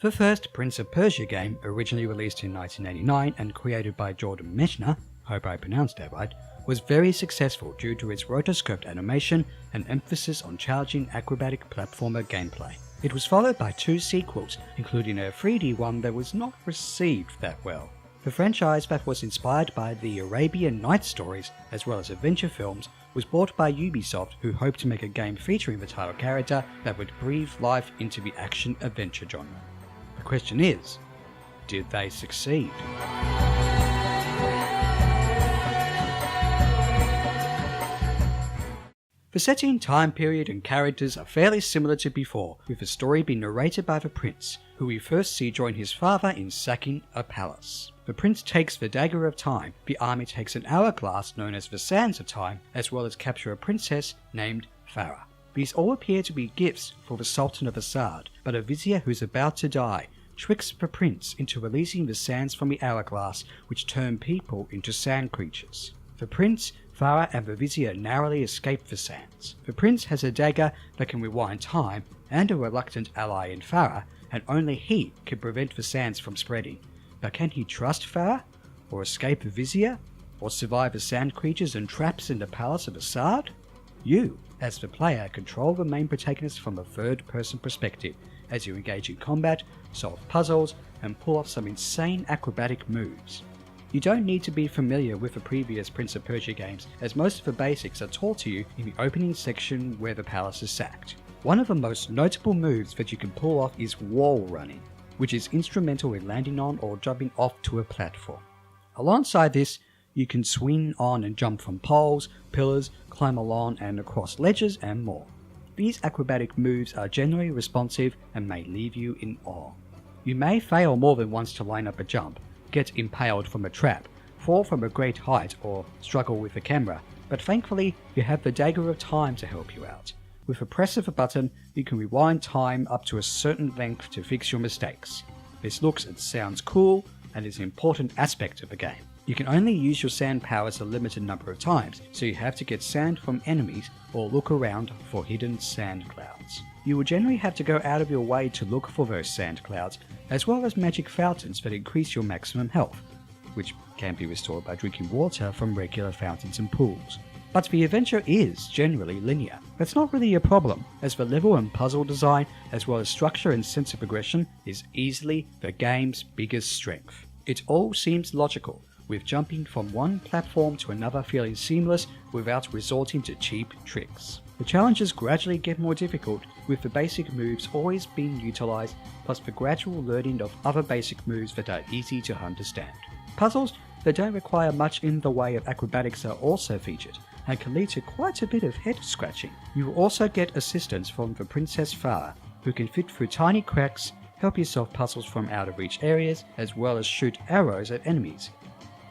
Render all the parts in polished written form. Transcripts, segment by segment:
The first Prince of Persia game, originally released in 1989 and created by Jordan Mechner, hope I pronounced that right, was very successful due to its rotoscoped animation and emphasis on challenging acrobatic platformer gameplay. It was followed by 2 sequels, including a 3D one that was not received that well. The franchise that was inspired by the Arabian Nights stories as well as adventure films was bought by Ubisoft, who hoped to make a game featuring the title character that would breathe life into the action-adventure genre. The question is, did they succeed? The setting, time period and characters are fairly similar to before, with the story being narrated by the prince, who we first see join his father in sacking a palace. The prince takes the Dagger of Time, the army takes an hourglass known as the Sands of Time, as well as capture a princess named Farah. These all appear to be gifts for the Sultan of Assad, but a vizier who's about to die tricks the prince into releasing the sands from the hourglass, which turn people into sand creatures. The prince, Farah and the vizier narrowly escape the sands. The prince has a dagger that can rewind time and a reluctant ally in Farah, and only he can prevent the sands from spreading. But can he trust Farah? Or escape the vizier? Or survive the sand creatures and traps in the palace of Assad? You, as the player, control the main protagonist from a third-person perspective as you engage in combat, solve puzzles, and pull off some insane acrobatic moves. You don't need to be familiar with the previous Prince of Persia games, as most of the basics are taught to you in the opening section where the palace is sacked. One of the most notable moves that you can pull off is wall running, which is instrumental in landing on or jumping off to a platform. Alongside this, you can swing on and jump from poles, pillars, climb along and across ledges and more. These acrobatic moves are generally responsive and may leave you in awe. You may fail more than once to line up a jump, get impaled from a trap, fall from a great height or struggle with the camera, but thankfully you have the Dagger of Time to help you out. With a press of a button, you can rewind time up to a certain length to fix your mistakes. This looks and sounds cool and is an important aspect of the game. You can only use your sand powers a limited number of times, so you have to get sand from enemies or look around for hidden sand clouds. You will generally have to go out of your way to look for those sand clouds, as well as magic fountains that increase your maximum health, which can be restored by drinking water from regular fountains and pools. But the adventure is generally linear. That's not really a problem, as the level and puzzle design, as well as structure and sense of progression, is easily the game's biggest strength. It all seems logical, with jumping from one platform to another feeling seamless without resorting to cheap tricks. The challenges gradually get more difficult, with the basic moves always being utilised, plus the gradual learning of other basic moves that are easy to understand. Puzzles that don't require much in the way of acrobatics are also featured, and can lead to quite a bit of head scratching. You will also get assistance from the Princess Farah, who can fit through tiny cracks, help you solve puzzles from out of reach areas, as well as shoot arrows at enemies,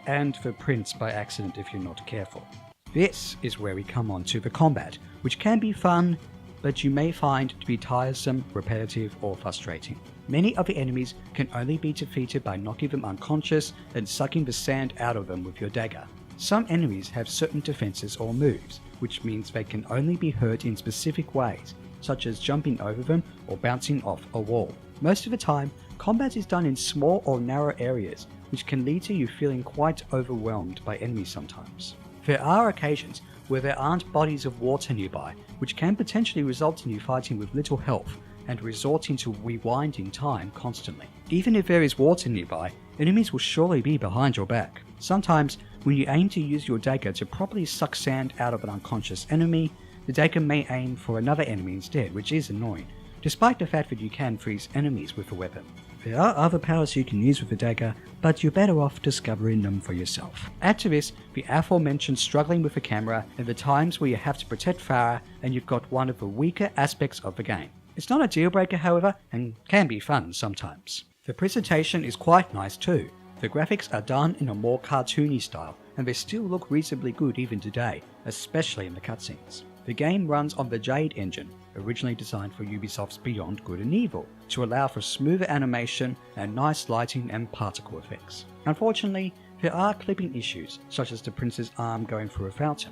and the prince by accident if you're not careful. This is where we come on to the combat, which can be fun, but you may find to be tiresome, repetitive, or frustrating. Many of the enemies can only be defeated by knocking them unconscious and sucking the sand out of them with your dagger. Some enemies have certain defenses or moves, which means they can only be hurt in specific ways, such as jumping over them or bouncing off a wall. Most of the time, combat is done in small or narrow areas, which can lead to you feeling quite overwhelmed by enemies sometimes. There are occasions where there aren't bodies of water nearby, which can potentially result in you fighting with little health and resorting to rewinding time constantly. Even if there is water nearby, enemies will surely be behind your back. Sometimes, when you aim to use your dagger to properly suck sand out of an unconscious enemy, the dagger may aim for another enemy instead, which is annoying, despite the fact that you can freeze enemies with the weapon. There are other powers you can use with the dagger, but you're better off discovering them for yourself. Add to this the aforementioned struggling with the camera and the times where you have to protect Farah and you've got one of the weaker aspects of the game. It's not a deal breaker, however, and can be fun sometimes. The presentation is quite nice too. The graphics are done in a more cartoony style, and they still look reasonably good even today, especially in the cutscenes. The game runs on the Jade engine, originally designed for Ubisoft's Beyond Good and Evil, to allow for smoother animation and nice lighting and particle effects. Unfortunately, there are clipping issues, such as the prince's arm going through a fountain,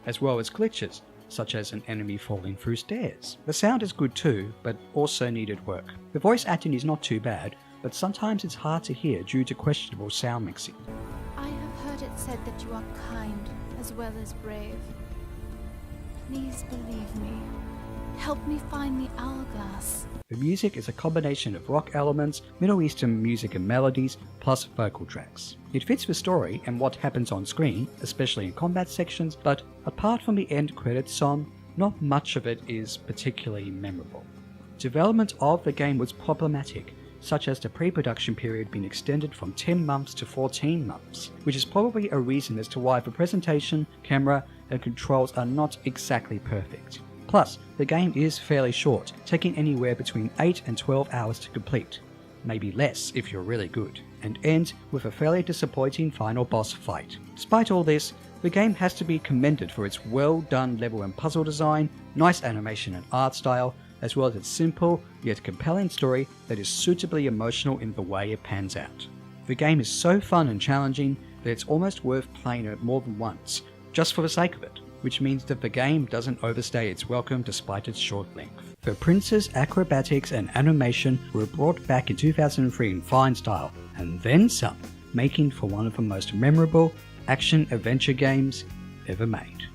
as well as glitches, such as an enemy falling through stairs. The sound is good too, but also needed work. The voice acting is not too bad, but sometimes it's hard to hear due to questionable sound mixing. I have heard it said that you are kind as well as brave. Please believe me. Help me find the hourglass. The music is a combination of rock elements, Middle Eastern music and melodies, plus vocal tracks. It fits the story and what happens on screen, especially in combat sections, but apart from the end credits song, not much of it is particularly memorable. Development of the game was problematic, such as the pre-production period being extended from 10 months to 14 months, which is probably a reason as to why the presentation, camera, and controls are not exactly perfect. Plus, the game is fairly short, taking anywhere between 8 and 12 hours to complete, maybe less if you're really good, and ends with a fairly disappointing final boss fight. Despite all this, the game has to be commended for its well done level and puzzle design, nice animation and art style, as well as its simple yet compelling story that is suitably emotional in the way it pans out. The game is so fun and challenging that it's almost worth playing it more than once, just for the sake of it, which means that the game doesn't overstay its welcome despite its short length. The prince's acrobatics and animation were brought back in 2003 in fine style, and then some, making for one of the most memorable action-adventure games ever made.